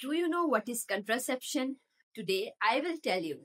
Do you know what is contraception? Today I will tell you.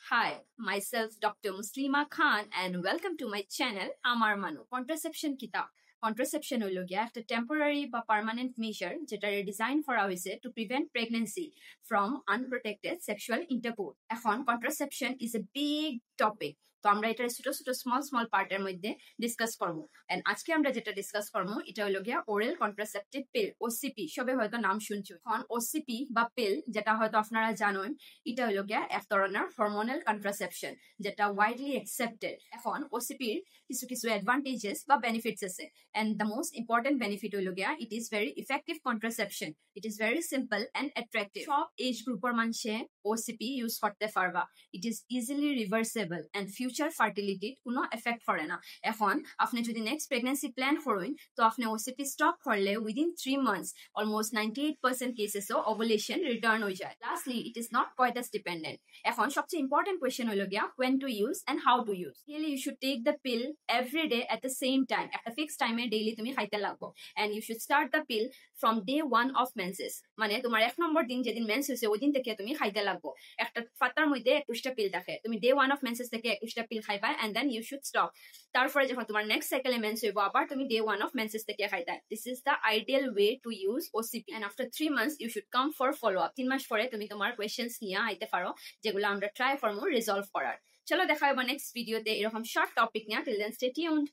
Hi, myself Dr. Muslima Khan and welcome to my channel Amar Manu. Contraception kita. Contraception হলো গিয়া একটা temporary বা permanent measure যেটা design করা হয়েছে to prevent pregnancy from unprotected sexual intercourse. এখন contraception is a big topic. তো আমরা এটা ছোট ছোট স্মল পার্টের মধ্যে ডিসকাস করবো এন্ড আজকে আমরা যেটা ডিসকাস করবো এটা হলো গিয়া ওরাল কন্ট্রাসেপটিভ পিল ওসিপি সবে হয়তো নাম শুনছো এখন ওসিপি বা পিল যেটা হয়তো আপনারা জানেন এটা হলো গিয়া এক ধরনের হরমোনাল কন্ট্রাসেপশন যেটা ওয়াইডলি অ্যাকসেপ্টেড এখন ওসিপির কিছু কিছু অ্যাডভান্টেজেস বা বেনিফিটস আছে and the most important benefit হলো গিয়া it is very effective contraception it is very simple and attractive সব এজ গ্রুপের মানুষে ওসিপি ইউজ করতে পারবা it is easily reversible and future fertility কোনো এফেক্ট করে না এখন আপনি যদি নেক্সট প্রেগনেন্সি প্ল্যান করেন তো আপনি ওসিপি স্টপ করলে উইদিন 3 months অলমোস্ট 98% কেসেসও ওভুলেশন রিটার্ন হয়ে যায় lastly it is not quite as dependent এখন সবচেয়ে ইম্পর্টেন্ট কোয়েশ্চেন হলো গিয়া when to use and how to use really you should take the pill every day at the same time একটা fix টাইমে daily তুমি খাইতে লাগবো and you should start the pill from day 1 of menses মানে তোমার এক নম্বর দিন যেদিন মেন্স হয়েছে ওই দিন থেকে তুমি খাইতে লাগবো একটা পাতার মধ্যে 21টা পিল থাকে তুমি ডে 1 of menses থেকে 21টা পিল খাইবা and then you should stop তারপরে যখন তোমার নেক্সট সাইকেলে মেন্স হইব আবার তুমি ডে 1 of menses থেকে খাইতা this is the ideal way to use OCP and after 3 months you should come for follow up 3 মাস পরে তুমি তোমার কোয়েশ্চেনস নিয়ে আইতে পারো যেগুলো আমরা ট্রাই করব রিজলভ করার চলো দেখা হবে নেক্সট ভিডিওতে এরকম শর্ট টপিক নিয়ে till then stay tuned